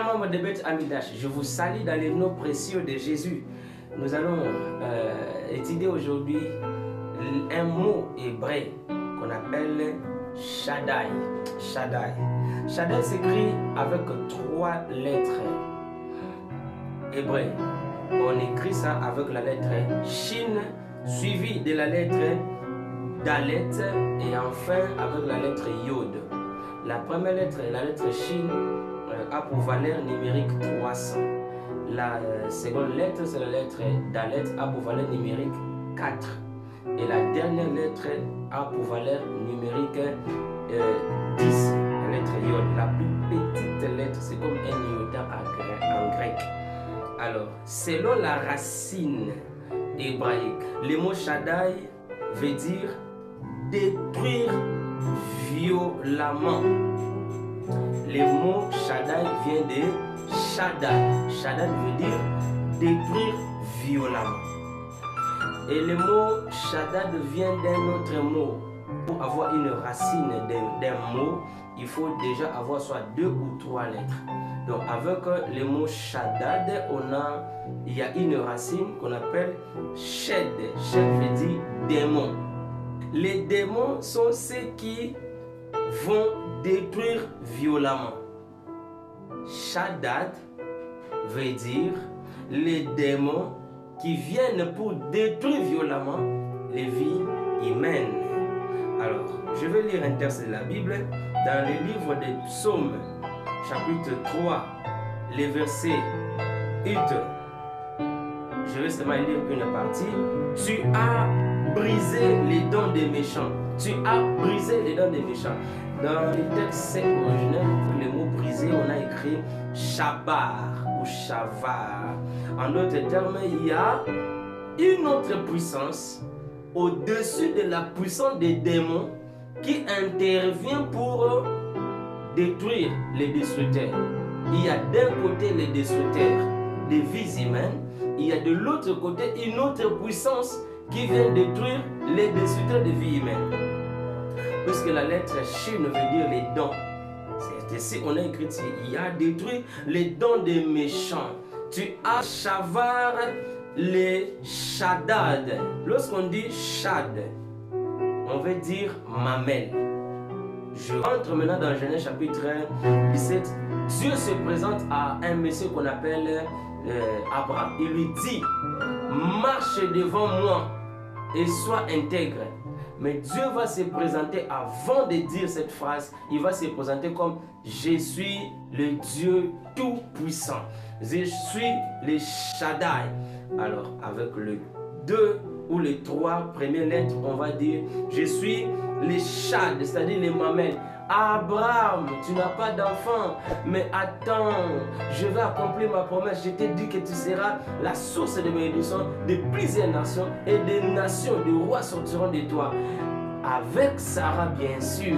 membres de Beth Amidash, je vous salue dans les noms précieux de Jésus. Nous allons étudier aujourd'hui un mot hébreu qu'on appelle Shaddai. Shaddai. Shaddai s'écrit avec 3 lettres hébreues. On écrit ça avec la lettre Shin, suivie de la lettre Dalet et enfin avec la lettre Yod. La première lettre, la lettre Shin, a pour valeur numérique 300. La seconde lettre, c'est la lettre Dalet, a pour valeur numérique 4. Et la dernière lettre a pour valeur numérique 10. La lettre Yod, la plus petite lettre, c'est comme un iota en grec. Alors, selon la racine hébraïque, le mot Shaddai veut dire détruire violemment. Le mot Shaddai vient de Shaddai. Shaddai veut dire détruire violemment. Et le mot Shaddai vient d'un autre mot. Pour avoir une racine d'un mot, il faut déjà avoir soit 2 ou 3 lettres. Donc avec le mot Shaddad, il y a une racine qu'on appelle Shed. Shed veut dire démon. Les démons sont ceux qui vont détruire violemment. Shaddad veut dire les démons qui viennent pour détruire violemment les vies humaines. Alors, je vais lire un texte de la Bible dans le livre des Psaumes, chapitre 3, les versets 8. Je vais seulement lire une partie. Tu as brisé les dents des méchants. Tu as brisé les dents des méchants. Dans le texte original, pour le mot brisé, on a écrit shabar ou shavar. En d'autres termes, il y a une autre puissance au-dessus de la puissance des démons qui intervient pour détruire les destructeurs. Il y a d'un côté les destructeurs des vies humaines, il y a de l'autre côté une autre puissance qui vient détruire les destructeurs des vies humaines. Puisque la lettre Shin veut dire les dents. C'est ici on a écrit ici, il a détruit les dents des méchants. Tu as shavar les Shaddad. Lorsqu'on dit Shad, on veut dire mamelle. Je rentre maintenant dans Genèse chapitre 17. Dieu se présente à un monsieur qu'on appelle Abraham. Il lui dit, marche devant moi et sois intègre. Mais Dieu va se présenter avant de dire cette phrase. Il va se présenter comme je suis le Dieu tout-puissant. Je suis le Shaddai. Alors, avec le 2 ou les 3 premières lettres, on va dire je suis les Shad, c'est-à-dire les mamelles. Abraham, tu n'as pas d'enfant, mais attends, je vais accomplir ma promesse. Je t'ai dit que tu seras la source de bénédiction de plusieurs nations et des nations, des rois sortiront de toi. Avec Sarah, bien sûr,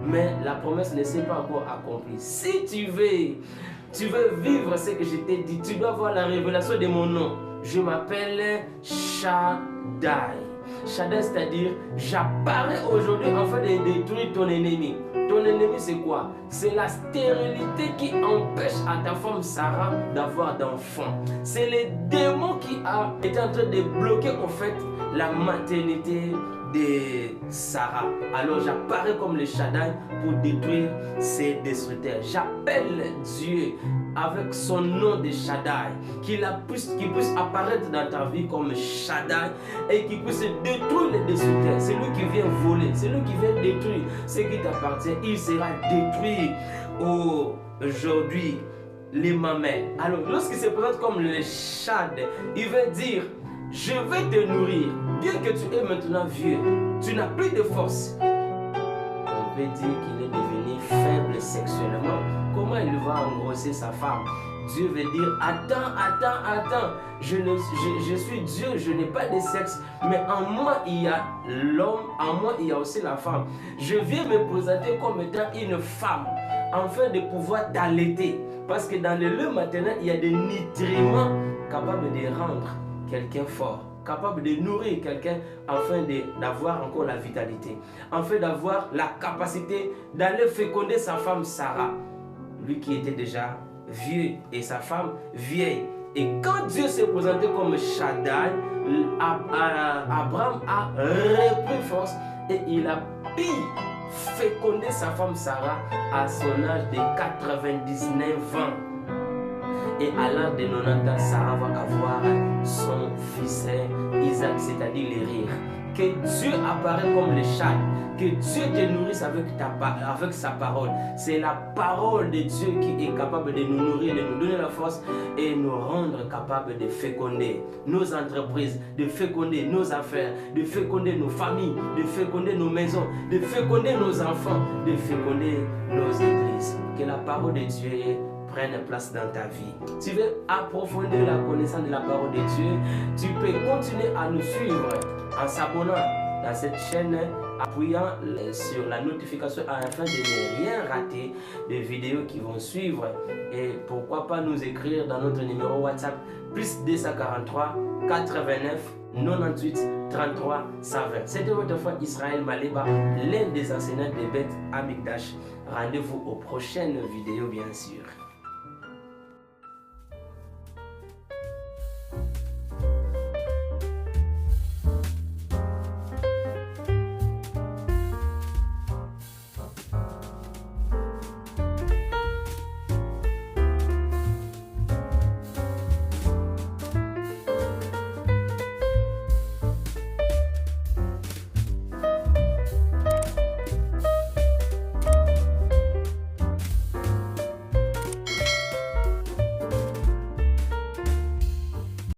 mais la promesse ne s'est pas encore accomplie. Si tu veux vivre ce que je t'ai dit, tu dois voir la révélation de mon nom. Je m'appelle Shaddai. Shaddai, c'est-à-dire, j'apparais aujourd'hui afin de détruire ton ennemi. Ton ennemi, c'est quoi? C'est la stérilité qui empêche à ta femme Sarah d'avoir d'enfants. C'est le démon qui a été en train de bloquer, au fait, la maternité de Sarah. Alors j'apparais comme le Shaddai pour détruire ces destructeurs. J'appelle Dieu avec son nom de Shaddai, qu'il puisse apparaître dans ta vie comme Shaddai et qu'il puisse détruire les destructeurs. C'est lui qui vient voler, c'est lui qui vient détruire ce qui t'appartient. Il sera détruit aujourd'hui. Les mamelles. Alors lorsqu'il se présente comme le Shad, il veut dire je vais te nourrir. Bien que tu es maintenant vieux, tu n'as plus de force. On peut dire qu'il est devenu faible sexuellement. Comment il va engrosser sa femme? Dieu veut dire attends. Je suis Dieu, je n'ai pas de sexe, mais en moi il y a l'homme, en moi il y a aussi la femme. Je viens me présenter comme étant une femme, afin de pouvoir t'allaiter. Parce que dans le lait maternel, il y a des nutriments capables de rendre quelqu'un fort, capable de nourrir quelqu'un afin d'avoir encore la vitalité, afin d'avoir la capacité d'aller féconder sa femme Sarah, lui qui était déjà vieux et sa femme vieille. Et quand Dieu s'est présenté comme Shaddai, Abraham a repris force et il a pu féconder sa femme Sarah à son âge de 99 ans. Et à l'âge de 90 ans, Sarah va avoir son fils Isaac, c'est-à-dire les rires. Que Dieu apparaît comme le Shad, que Dieu te nourrisse avec sa parole. C'est la parole de Dieu qui est capable de nous nourrir, de nous donner la force et nous rendre capables de féconder nos entreprises, de féconder nos affaires, de féconder nos familles, de féconder nos maisons, de féconder nos enfants, de féconder nos églises. Que la parole de Dieu prenne place dans ta vie. Tu veux approfondir la connaissance de la parole de Dieu, tu peux continuer à nous suivre en s'abonnant dans cette chaîne, appuyant sur la notification afin de ne rien rater des vidéos qui vont suivre. Et pourquoi pas nous écrire dans notre numéro WhatsApp plus 243 89 98 33 120. C'était votre frère Israël Maleba, l'un des enseignants de Beth Amikdash. Rendez-vous aux prochaines vidéos bien sûr.